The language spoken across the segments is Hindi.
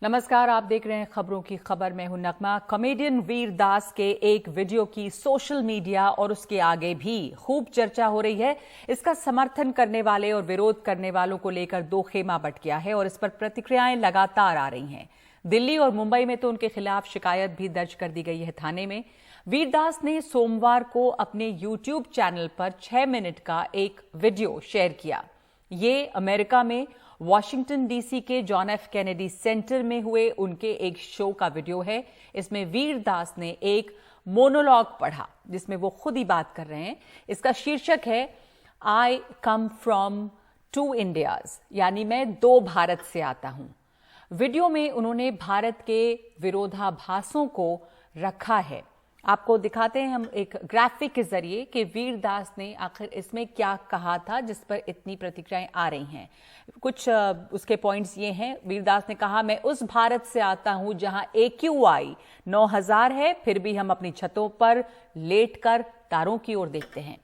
नमस्कार, आप देख रहे हैं खबरों की खबर। मैं हूं नगमा। कॉमेडियन वीर दास के एक वीडियो की सोशल मीडिया और उसके आगे भी खूब चर्चा हो रही है। इसका समर्थन करने वाले और विरोध करने वालों को लेकर दो खेमा बंट गया है और इस पर प्रतिक्रियाएं लगातार आ रही हैं। दिल्ली और मुंबई में तो उनके खिलाफ शिकायत भी दर्ज कर दी गई है थाने में। वीरदास ने सोमवार को अपने यूट्यूब चैनल पर 6 मिनट का एक वीडियो शेयर किया। ये अमेरिका में वॉशिंगटन डीसी के जॉन एफ कैनेडी सेंटर में हुए उनके एक शो का वीडियो है। इसमें वीरदास ने एक मोनोलॉग पढ़ा जिसमें वो खुद ही बात कर रहे हैं। इसका शीर्षक है आई कम फ्रॉम टू इंडियाज, यानी मैं दो भारत से आता हूं। वीडियो में उन्होंने भारत के विरोधाभासों को रखा है। आपको दिखाते हैं हम एक ग्राफिक के जरिए कि वीरदास ने आखिर इसमें क्या कहा था जिस पर इतनी प्रतिक्रियाएं आ रही हैं। कुछ उसके पॉइंट्स ये हैं। वीरदास ने कहा, मैं उस भारत से आता हूं जहां AQI 9000 है, फिर भी हम अपनी छतों पर लेटकर तारों की ओर देखते हैं।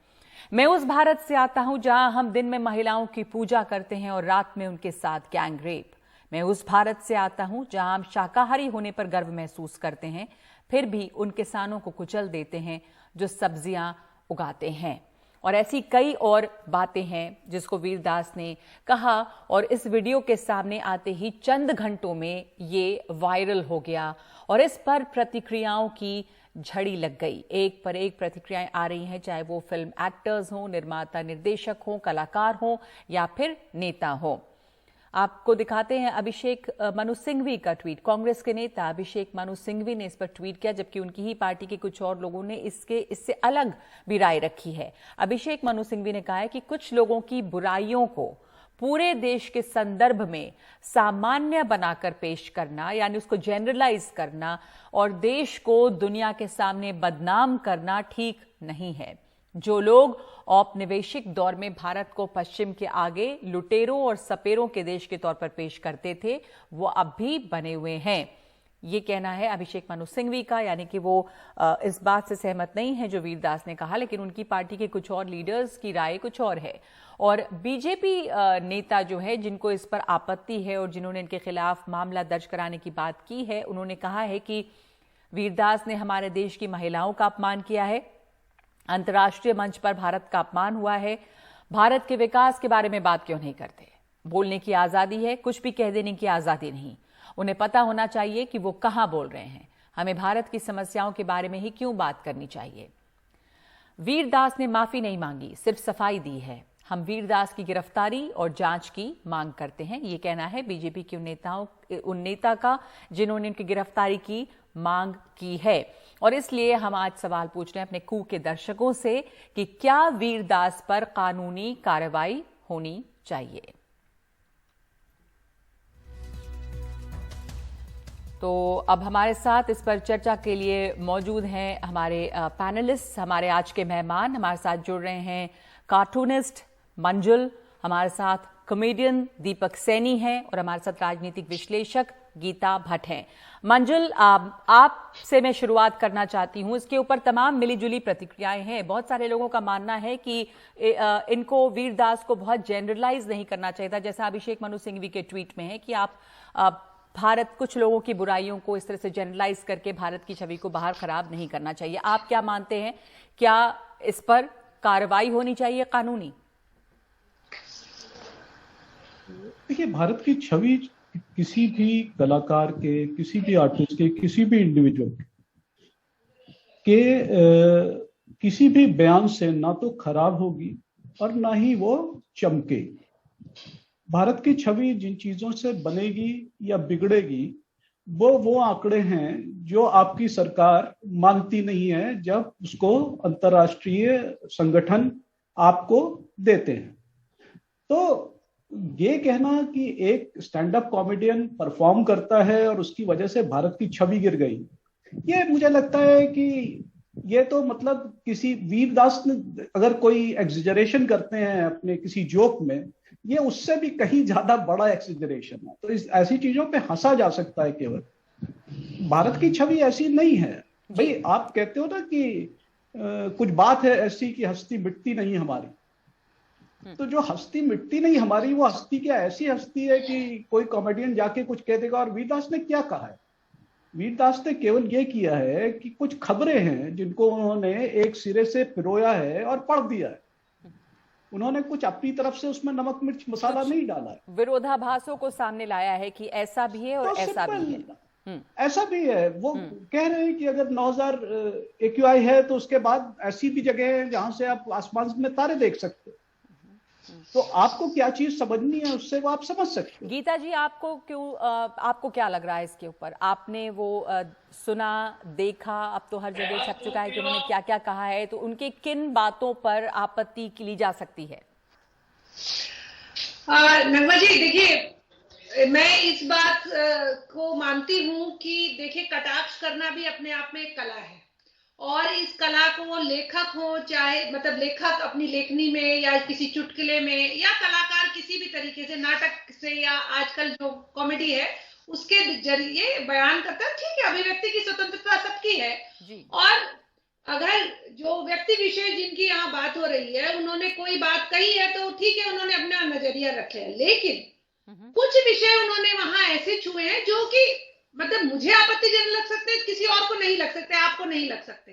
मैं उस भारत से आता हूं जहां हम दिन में महिलाओं की पूजा करते हैं और रात में उनके साथ गैंग रेप। मैं उस भारत से आता हूं जहां हम शाकाहारी होने पर गर्व महसूस करते हैं, फिर भी उन किसानों को कुचल देते हैं जो सब्जियां उगाते हैं। और ऐसी कई और बातें हैं जिसको वीरदास ने कहा और इस वीडियो के सामने आते ही चंद घंटों में ये वायरल हो गया और इस पर प्रतिक्रियाओं की झड़ी लग गई। एक पर एक प्रतिक्रियाएं आ रही हैं, चाहे वो फिल्म एक्टर्स हों, निर्माता निर्देशक हों, कलाकार हों या फिर नेता हों। आपको दिखाते हैं अभिषेक मनु सिंघवी का ट्वीट। कांग्रेस के नेता अभिषेक मनु सिंघवी ने इस पर ट्वीट किया, जबकि उनकी ही पार्टी के कुछ और लोगों ने इससे अलग भी राय रखी है। अभिषेक मनु सिंघवी ने कहा है कि कुछ लोगों की बुराइयों को पूरे देश के संदर्भ में सामान्य बनाकर पेश करना, यानी उसको जनरलाइज करना और देश को दुनिया के सामने बदनाम करना ठीक नहीं है। जो लोग औपनिवेशिक दौर में भारत को पश्चिम के आगे लुटेरों और सपेरों के देश के तौर पर पेश करते थे, वो अब भी बने हुए हैं। ये कहना है अभिषेक मनु सिंघवी का, यानी कि वो इस बात से सहमत नहीं है जो वीरदास ने कहा, लेकिन उनकी पार्टी के कुछ और लीडर्स की राय कुछ और है। और बीजेपी नेता जो है, जिनको इस पर आपत्ति है और जिन्होंने इनके खिलाफ मामला दर्ज कराने की बात की है, उन्होंने कहा है कि वीरदास ने हमारे देश की महिलाओं का अपमान किया है, अंतर्राष्ट्रीय मंच पर भारत का अपमान हुआ है। भारत के विकास के बारे में बात क्यों नहीं करते? बोलने की आजादी है, कुछ भी कह देने की आजादी नहीं। उन्हें पता होना चाहिए कि वो कहां बोल रहे हैं। हमें भारत की समस्याओं के बारे में ही क्यों बात करनी चाहिए। वीरदास ने माफी नहीं मांगी, सिर्फ सफाई दी है। हम वीरदास की गिरफ्तारी और जांच की मांग करते हैं, ये कहना है बीजेपी के उन नेता का जिन्होंने उनकी गिरफ्तारी की मांग की है। और इसलिए हम आज सवाल पूछ रहे हैं अपने कू के दर्शकों से कि क्या वीरदास पर कानूनी कार्रवाई होनी चाहिए। तो अब हमारे साथ इस पर चर्चा के लिए मौजूद हैं हमारे पैनलिस्ट, हमारे आज के मेहमान। हमारे साथ जुड़ रहे हैं कार्टूनिस्ट मंजुल, हमारे साथ कॉमेडियन दीपक सैनी हैं और हमारे साथ राजनीतिक विश्लेषक गीता भट्ट हैं। मंजुल, आपसे मैं शुरुआत करना चाहती हूं। इसके ऊपर तमाम मिलीजुली प्रतिक्रियाएं हैं। बहुत सारे लोगों का मानना है कि इनको वीरदास को बहुत जनरलाइज नहीं करना चाहिए था, जैसा अभिषेक मनु सिंघवी के ट्वीट में है कि आप भारत कुछ लोगों की बुराइयों को इस तरह से जनरलाइज करके भारत की छवि को बाहर खराब नहीं करना चाहिए। आप क्या मानते हैं, क्या इस पर कार्रवाई होनी चाहिए कानूनी? देखिए, भारत की छवि किसी भी कलाकार के, किसी भी आर्टिस्ट के, किसी भी इंडिविजुअल के किसी भी बयान से ना तो खराब होगी और ना ही वो चमके। भारत की छवि जिन चीजों से बनेगी या बिगड़ेगी वो आंकड़े हैं जो आपकी सरकार मानती नहीं है जब उसको अंतर्राष्ट्रीय संगठन आपको देते हैं। तो ये कहना कि एक स्टैंड अप कॉमेडियन परफॉर्म करता है और उसकी वजह से भारत की छवि गिर गई, ये मुझे लगता है कि ये तो मतलब किसी वीरदास ने अगर कोई एक्सिजरेशन करते हैं अपने किसी जोक में, ये उससे भी कहीं ज्यादा बड़ा एक्सिजरेशन है। तो इस ऐसी चीजों पे हंसा जा सकता है केवल। भारत की छवि ऐसी नहीं है भाई। आप कहते हो ना कि कुछ बात है ऐसी कि हस्ती मिटती नहीं हमारी। तो जो हस्ती मिटती नहीं हमारी, वो हस्ती क्या ऐसी हस्ती है कि कोई कॉमेडियन जाके कुछ कह देगा? और वीरदास ने क्या कहा है? वीरदास ने केवल ये किया है कि कुछ खबरें हैं जिनको उन्होंने एक सिरे से पिरोया है और पढ़ दिया है। उन्होंने कुछ अपनी तरफ से उसमें नमक मिर्च मसाला नहीं डाला है। विरोधाभासों को सामने लाया है कि ऐसा भी है और तो ऐसा भी है। ऐसा भी है। वो कह रहे हैं कि अगर 9000 AQI है तो उसके बाद ऐसी भी जगह है जहां से आप आसमान में तारे देख सकते हो। तो आपको क्या चीज समझनी है उससे वो आप समझ सकते हो। गीता जी, आपको क्या लग रहा है इसके ऊपर? आपने वो सुना, देखा, अब तो हर जगह छप चुका है कि उन्होंने क्या क्या कहा है, तो उनके किन बातों पर आपत्ति की ली जा सकती है? नगमा जी, देखिए, मैं इस बात को मानती हूं कि देखिए, कटाक्ष करना भी अपने आप में एक कला है, और इस कला को लेखक हो, चाहे मतलब लेखक अपनी लेखनी में या किसी चुटकुले में, या कलाकार किसी भी तरीके से नाटक से या आजकल जो कॉमेडी है उसके जरिए बयान करता है। ठीक है, अभिव्यक्ति की स्वतंत्रता सबकी है जी। और अगर जो व्यक्ति विशेष जिनकी यहाँ बात हो रही है उन्होंने कोई बात कही है तो ठीक है, उन्होंने अपना नजरिया रखे है, लेकिन कुछ विषय उन्होंने वहां ऐसे छुए हैं जो कि मतलब मुझे आपत्तिजनक लग सकते हैं, किसी और को नहीं लग सकते, आपको नहीं लग सकते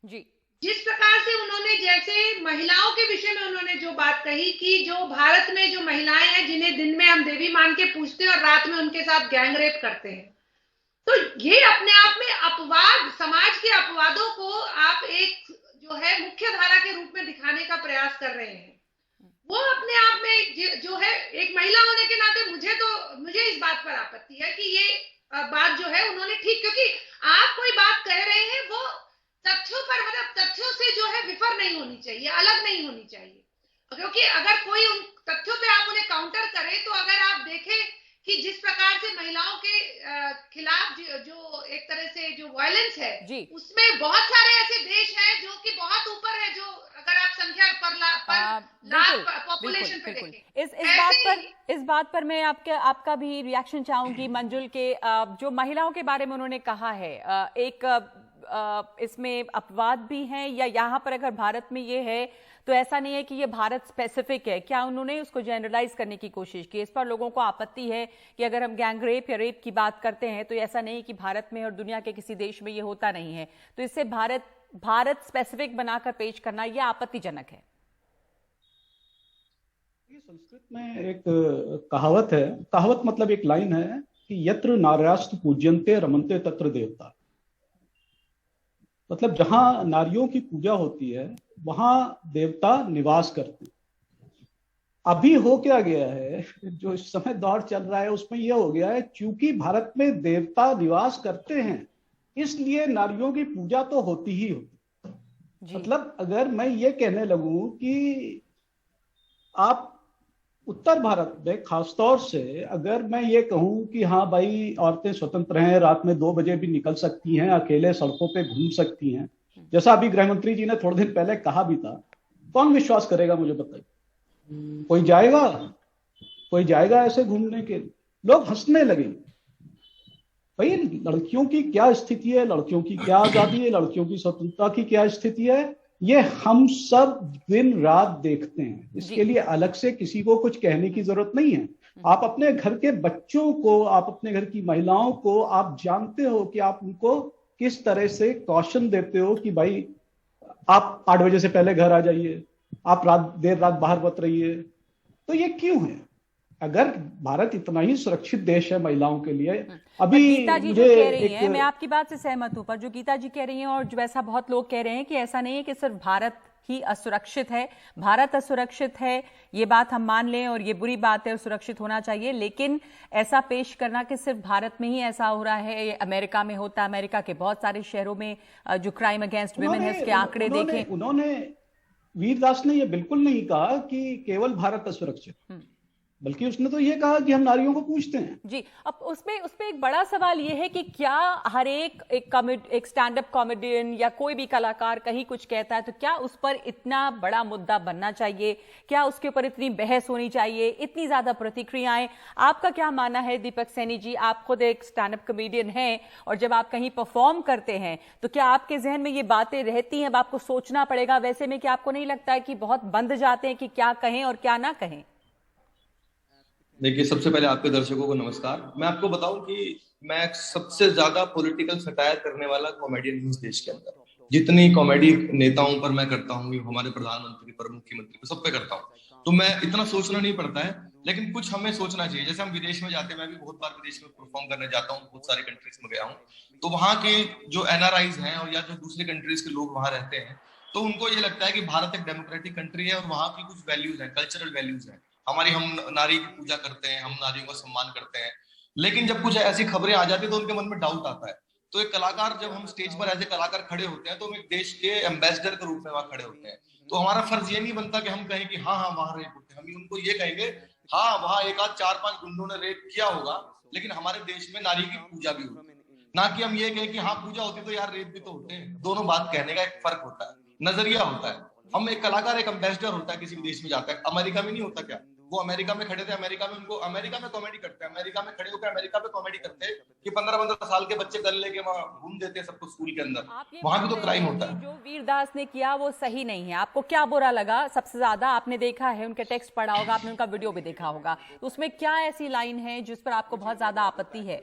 जी। जिस प्रकार से उन्होंने, जैसे महिलाओं के विषय में उन्होंने जो बात कही कि जो भारत में जो महिलाएं हैं जिन्हें दिन में हम देवी मान के पूजते हैं और रात में उनके साथ गैंग रेप करते हैं, तो ये अपने आप में अपवाद, समाज के अपवादों को आप एक जो है मुख्य धारा के रूप में दिखाने का प्रयास कर रहे हैं। वो अपने आप में जो है, एक महिला होने के नाते मुझे इस बात पर आपत्ति है कि ये बात जो है उन्होंने ठीक, क्योंकि आप कोई बात कह रहे हैं वो तथ्यों पर, मतलब तथ्यों से जो है विफर नहीं होनी चाहिए, अलग नहीं होनी चाहिए, क्योंकि अगर कोई उन तथ्यों पे आप उन्हें काउंटर करें, तो अगर आप देखें कि जिस प्रकार से महिलाओं के खिलाफ जो एक तरह से जो वायलेंस है उसमें बहुत सारे ऐसे देश हैं जो कि बहुत ऊपर है, जो अगर आप संख्या पर लाख पॉपुलेशन पे देखें। इस बात पर मैं आपका भी रिएक्शन चाहूंगी। मंजुल के जो महिलाओं के बारे में उन्होंने कहा है, इसमें अपवाद भी हैं, या यहाँ पर अगर भारत में ये है तो ऐसा नहीं है कि ये भारत स्पेसिफिक है? क्या उन्होंने उसको जनरलाइज करने की कोशिश की? इस पर लोगों को आपत्ति है कि अगर हम गैंग रेप या रेप की बात करते हैं तो ऐसा नहीं कि भारत में और दुनिया के किसी देश में ये होता नहीं है, तो इससे भारत स्पेसिफिक बनाकर पेश करना ये आपत्तिजनक है। संस्कृत में एक कहावत है, कहावत मतलब एक लाइन है कि यत्र नार्यास्तु पूज्यन्ते रमन्ते तत्र देवता। मतलब जहां नारियों की पूजा होती है वहां देवता निवास करते हैं। अभी हो क्या गया है, जो इस समय दौर चल रहा है उसमें यह हो गया है, चूंकि भारत में देवता निवास करते हैं इसलिए नारियों की पूजा तो होती ही होती। मतलब अगर मैं ये कहने लगूं कि आप उत्तर भारत में खासतौर से अगर मैं ये कहूं कि हाँ भाई औरतें स्वतंत्र हैं, रात में 2 बजे भी निकल सकती हैं, अकेले सड़कों पे घूम सकती हैं, जैसा अभी गृह मंत्री जी ने थोड़े दिन पहले कहा भी था, कौन विश्वास करेगा? मुझे बताइए। कोई जाएगा ऐसे घूमने के? लोग हंसने लगेंगे। भाई लड़कियों की क्या स्थिति है, लड़कियों की क्या आजादी है, लड़कियों की स्वतंत्रता की क्या स्थिति है, ये हम सब दिन रात देखते हैं। इसके लिए अलग से किसी को कुछ कहने की जरूरत नहीं है। आप अपने घर के बच्चों को, आप अपने घर की महिलाओं को आप जानते हो कि आप उनको किस तरह से कॉशन देते हो कि भाई आप 8 बजे से पहले घर आ जाइए, आप देर रात बाहर मत रहिए। तो ये क्यों है? अगर भारत इतना ही सुरक्षित देश है महिलाओं के लिए, अभी गीता जी जो कह रही हैं, मैं आपकी बात से सहमत हूं, पर जो गीता जी कह रही हैं और जो ऐसा बहुत लोग कह रहे हैं कि ऐसा नहीं है कि सिर्फ भारत ही असुरक्षित है, भारत असुरक्षित है, ये बात हम मान लें और ये बुरी बात है और सुरक्षित होना चाहिए, लेकिन ऐसा पेश करना कि सिर्फ भारत में ही ऐसा हो रहा है, अमेरिका में होता है, अमेरिका के बहुत सारे शहरों में जो क्राइम अगेंस्ट वुमेन है उसके आंकड़े देखें। उन्होंने वीरदास ने यह बिल्कुल नहीं कहा कि केवल भारत असुरक्षित। बल्कि उसने तो ये कहा कि हम नारियों को पूछते हैं। जी, अब उसमें एक बड़ा सवाल ये है कि क्या हर एक स्टैंड अप कॉमेडियन या कोई भी कलाकार कहीं कुछ कहता है तो क्या उस पर इतना बड़ा मुद्दा बनना चाहिए? क्या उसके ऊपर इतनी बहस होनी चाहिए, इतनी ज्यादा प्रतिक्रियाएं? आपका क्या मानना है दीपक सैनी जी? आप खुद एक स्टैंड अप कॉमेडियन हैं और जब आप कहीं परफॉर्म करते हैं तो क्या आपके जहन में ये बातें रहती हैं? अब आपको सोचना पड़ेगा वैसे में, कि आपको नहीं लगता है कि बहुत बंद जाते हैं कि क्या कहें और क्या ना कहें? देखिए, सबसे पहले आपके दर्शकों को नमस्कार। मैं आपको बताऊं कि मैं सबसे ज्यादा पॉलिटिकल सटायर करने वाला कॉमेडियन हूं इस देश के अंदर। जितनी कॉमेडी नेताओं पर मैं करता हूँ, हमारे प्रधानमंत्री पर, मुख्यमंत्री पर, सब पे करता हूँ, तो मैं इतना सोचना नहीं पड़ता है। लेकिन कुछ हमें सोचना चाहिए। जैसे हम विदेश में जाते हैं, मैं भी बहुत बार विदेश में परफॉर्म करने जाता हूँ, बहुत सारी कंट्रीज में गया हूँ, तो वहाँ के जो एनआरआईज हैं और या जो दूसरे कंट्रीज के लोग वहां रहते हैं, तो उनको ये लगता है कि भारत एक डेमोक्रेटिक कंट्री है और वहाँ की कुछ वैल्यूज है, कल्चरल वैल्यूज है हमारी। हम नारी की पूजा करते हैं, हम नारियों का सम्मान करते हैं। लेकिन जब कुछ ऐसी खबरें आ जाती है तो उनके मन में डाउट आता है। तो एक कलाकार, जब हम स्टेज पर ऐसे कलाकार खड़े होते हैं तो हम एक देश के एम्बेसडर के रूप में वहां खड़े होते हैं। तो हमारा फर्ज ये नहीं बनता कि हम कहें कि हाँ हाँ वहां रेप होते हैं। हम उनको ये कहेंगे, हाँ वहां एक आध 4-5 गुंडों ने रेप किया होगा, लेकिन हमारे देश में नारी की पूजा भी होती है। ना कि हम ये कहें कि हाँ पूजा होती तो यार रेप भी तो होते हैं। दोनों बात कहने का एक फर्क होता है, नजरिया होता है। हम एक कलाकार, एक एम्बेसडर होता है, किसी भी देश में जाता है। अमेरिका में नहीं होता क्या? वो अमेरिका में खड़े थे, अमेरिका में उनको, अमेरिका में कॉमेडी करते हैं, अमेरिका में खड़े होकर अमेरिका में कॉमेडी करते हैं कि 15-15 साल के बच्चे गन लेके वहां घूम देते हैं सबको स्कूल के अंदर। वहां भी तो क्राइम होता है। जो वीरदास ने किया वो सही नहीं है। आपको क्या बुरा लगा सबसे ज्यादा? आपने देखा है, उनके टेक्स्ट पढ़ा होगा, आपने उनका वीडियो भी देखा होगा, तो उसमें क्या ऐसी लाइन है जिस पर आपको बहुत ज्यादा आपत्ति है?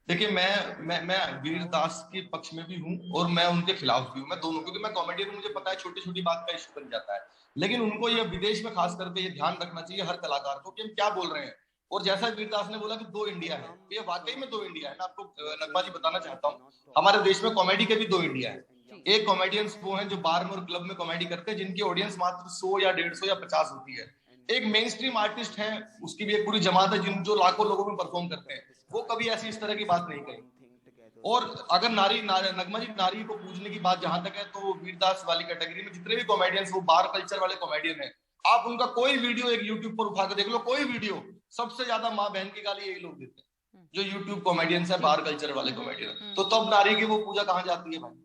देखिए, मैं वीरदास के पक्ष में भी हूँ और मैं उनके खिलाफ भी हूँ। मैं दोनों, क्योंकि मैं कॉमेडियन हूँ, मुझे पता है छोटी छोटी बात का इश्यू बन जाता है। लेकिन उनको ये विदेश में खास करके ये ध्यान रखना चाहिए हर कलाकार को कि हम क्या बोल रहे हैं। और जैसा वीरदास ने बोला कि 2 इंडिया है, ये वाकई में 2 इंडिया है। मैं आपको नकवा जी बताना चाहता हूँ, हमारे देश में कॉमेडी के भी 2 इंडिया है। एक कॉमेडियंस वो हैं जो बार में और क्लब में कॉमेडी करते हैं, जिनकी ऑडियंस मात्र 100 या 150 या 50 होती है। एक मेन स्ट्रीम आर्टिस्ट है, उसकी भी एक पूरी जमात है जिन जो लाखों लोगों में परफॉर्म करते हैं। वो कभी ऐसी इस तरह की बात नहीं कही। और अगर नगमा जी, नारी को पूजने की बात जहां तक है, तो वीरदास वाली कैटेगरी में जितने भी कॉमेडियंस, वो बार कल्चर वाले कॉमेडियन है। आप उनका कोई वीडियो एक यूट्यूब पर उठा के देख लो, कोई वीडियो, सबसे ज्यादा माँ बहन की गाली यही लोग देते हैं जो यूट्यूब कॉमेडियंस है, बार कल्चर वाले कॉमेडियन। तो तब नारी की वो पूजा कहाँ जाती है भाई?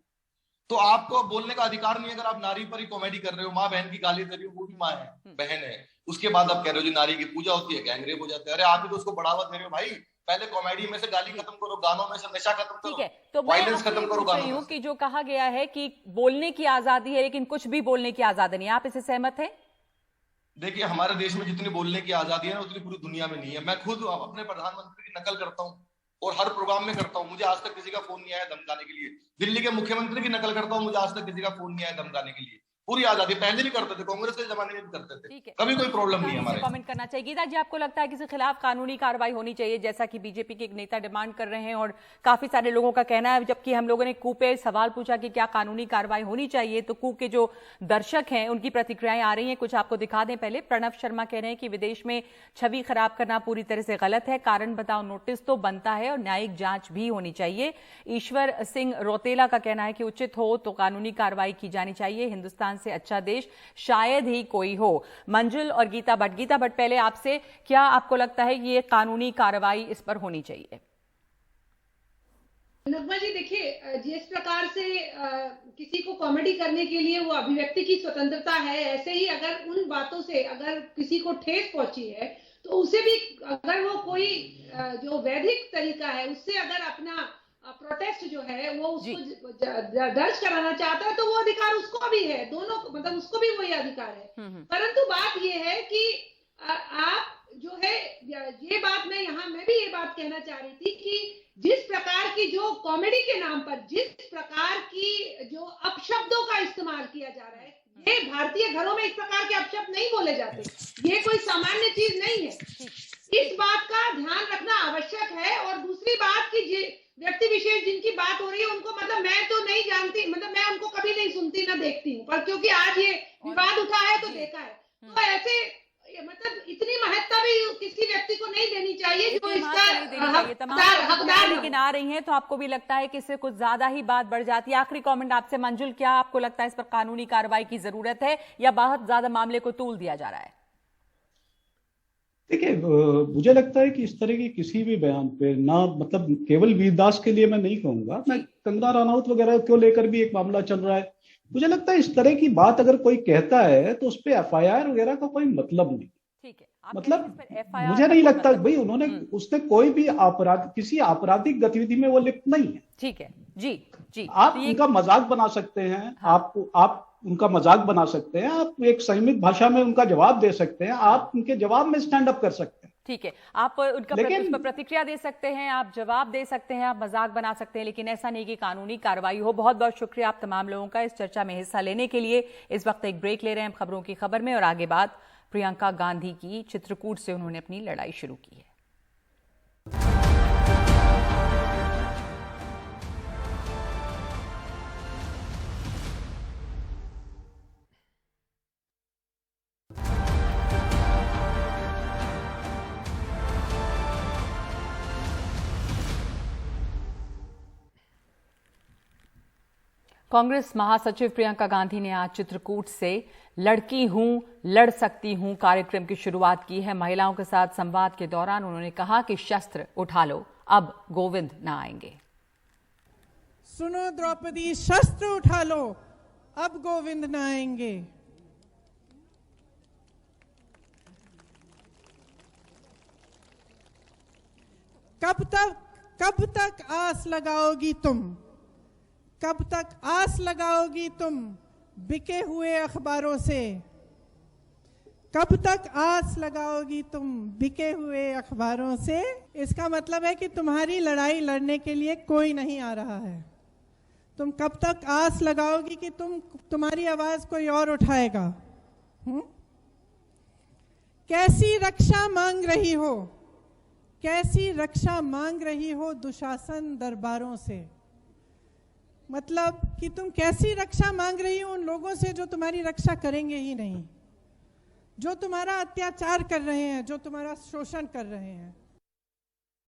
तो आपको बोलने का अधिकार नहीं है। अगर आप नारी पर ही कॉमेडी कर रहे हो, माँ बहन की गाली दे रही हो, वो भी माँ है, बहन है, उसके बाद आप कह रहे हो जी नारी की पूजा होती है, गैंगरेप हो जाता है। अरे आप ही तो उसको बढ़ावा दे रहे हो भाई। पहले कॉमेडी में से गाली खत्म करो, गानों में से नशा खत्म करो, ठीक है, तो वायलेंस खत्म करो गानों में। कि जो कहा गया है कि बोलने की आजादी है लेकिन कुछ भी बोलने की आजादी नहीं, आप इससे सहमत हैं? देखिए, हमारे देश में जितनी बोलने की आजादी है ना, उतनी पूरी दुनिया में नहीं है। मैं खुद अपने प्रधानमंत्री की नकल करता हूँ और हर प्रोग्राम में करता हूँ। मुझे आज तक किसी का फोन नहीं आया धमकाने के लिए। दिल्ली के मुख्यमंत्री की नकल करता हूँ, मुझे आज तक किसी का फोन नहीं आया धमकाने के लिए। पूरी आजादी, पहले भी करते थे, कांग्रेस के जमाने में भी करते थे, कभी कोई प्रॉब्लम नहीं है हमारे। कमेंट करना चाहिए। गीता जी, आपको लगता है किसी खिलाफ कानूनी कार्रवाई होनी चाहिए, जैसा कि बीजेपी के एक नेता डिमांड कर रहे हैं और काफी सारे लोगों का कहना है? जबकि हम लोगों ने कू पे सवाल पूछा कि क्या कानूनी कार्रवाई होनी चाहिए, तो कू के जो दर्शक हैं उनकी प्रतिक्रियाएं आ रही हैं, कुछ आपको दिखा दें। पहले प्रणव शर्मा कह रहे हैं कि विदेश में छवि खराब करना पूरी तरह से गलत है, कारण बताओ नोटिस तो बनता है और न्यायिक जांच भी होनी चाहिए। ईश्वर सिंह रोतेला का कहना है कि उचित हो तो कानूनी कार्रवाई की जानी चाहिए, हिंदुस्तान से अच्छा देश शायद ही कोई हो। मंजुल और गीता भट्ट, पहले आपसे, क्या आपको लगता है ये कानूनी कार्रवाई इस पर होनी चाहिए? नगमा जी, देखिए, जिस प्रकार से किसी को कॉमेडी करने के लिए वो अभिव्यक्ति की स्वतंत्रता है, ऐसे ही अगर उन बातों से अगर किसी को ठेस पहुंची है तो उसे भी, अगर वो कोई जो वैधिक तरीका है उससे अगर अपना प्रोटेस्ट जो है वो उसको दर्ज कराना चाहता है तो वो अधिकार उसको भी है। दोनों, मतलब उसको भी वही अधिकार है। परंतु बात ये है कि आप जो है, ये बात मैं भी ये बात कहना चाह रही थी कि जिस प्रकार की जो कॉमेडी के नाम पर जिस प्रकार की जो अपशब्दों का इस्तेमाल किया जा रहा है, ये भारतीय घरों में इस प्रकार के अपशब्द नहीं बोले जाते, ये कोई सामान्य चीज नहीं है। इस बात का ध्यान रखना आवश्यक है। और दूसरी बात कि व्यक्ति विशेष जिनकी बात हो रही है उनको, मतलब मैं तो नहीं जानती, मतलब मैं उनको कभी नहीं सुनती ना देखती हूँ, पर क्योंकि आज ये विवाद उठा है तो देखा है, तो ऐसे मतलब इतनी महत्ता भी किसी व्यक्ति को नहीं देनी चाहिए जो इसका हकदार। लेकिन आ रही हैं तो आपको भी लगता है कि इससे कुछ ज्यादा ही बात बढ़ जाती है? आखिरी कमेंट आपसे मंजुल, क्या आपको लगता है इस पर कानूनी कार्रवाई की जरूरत है या बहुत ज्यादा मामले को तूल दिया जा रहा है? देखिए, मुझे लगता है कि इस तरह की किसी भी बयान पे ना, मतलब केवल वीरदास के लिए मैं नहीं कहूंगा, मैं कंगना रनौत वगैरह को लेकर भी एक मामला चल रहा है। मुझे लगता है इस तरह की बात अगर कोई कहता है तो उस पर एफआईआर वगैरह का कोई मतलब नहीं। ठीक है, आप मतलब कह रहे हैं इस पर FIR मुझे का नहीं कोई लगता मतलब भाई नहीं। उन्होंने, उसने कोई भी अपराध, किसी आपराधिक गतिविधि में वो लिप्त नहीं है। ठीक है जी। जी, आप तो ये उनका मजाक बना सकते हैं, हाँ। आप उनका मजाक बना सकते हैं, आप एक संयमित भाषा में उनका जवाब दे सकते हैं, आप उनके जवाब में स्टैंड अप कर सकते हैं। ठीक है, आप उस लेकिन पर प्रतिक्रिया दे सकते हैं, आप जवाब दे सकते हैं, आप मजाक बना सकते हैं, लेकिन ऐसा नहीं कि कानूनी कार्रवाई हो। बहुत बहुत शुक्रिया आप तमाम लोगों का इस चर्चा में हिस्सा लेने के लिए। इस वक्त एक ब्रेक ले रहे हैं खबरों की खबर में, और आगे बात प्रियंका गांधी की चित्रकूट से उन्होंने अपनी लड़ाई शुरू की है। कांग्रेस महासचिव प्रियंका गांधी ने आज चित्रकूट से लड़की हूं लड़ सकती हूं कार्यक्रम की शुरुआत की है। महिलाओं के साथ संवाद के दौरान उन्होंने कहा कि शस्त्र उठा लो, अब गोविंद न आएंगे। सुनो द्रौपदी, शस्त्र उठा लो, अब गोविंद न आएंगे। कब तक आस लगाओगी तुम, कब तक आस लगाओगी तुम बिके हुए अखबारों से, कब तक आस लगाओगी तुम बिके हुए अखबारों से। इसका मतलब है कि तुम्हारी लड़ाई लड़ने के लिए कोई नहीं आ रहा है। तुम कब तक आस लगाओगी कि तुम्हारी आवाज कोई और उठाएगा। कैसी रक्षा मांग रही हो, कैसी रक्षा मांग रही हो दुशासन दरबारों से। मतलब कि तुम कैसी रक्षा मांग रही हो उन लोगों से जो तुम्हारी रक्षा करेंगे ही नहीं, जो तुम्हारा अत्याचार कर रहे हैं, जो तुम्हारा शोषण कर रहे हैं।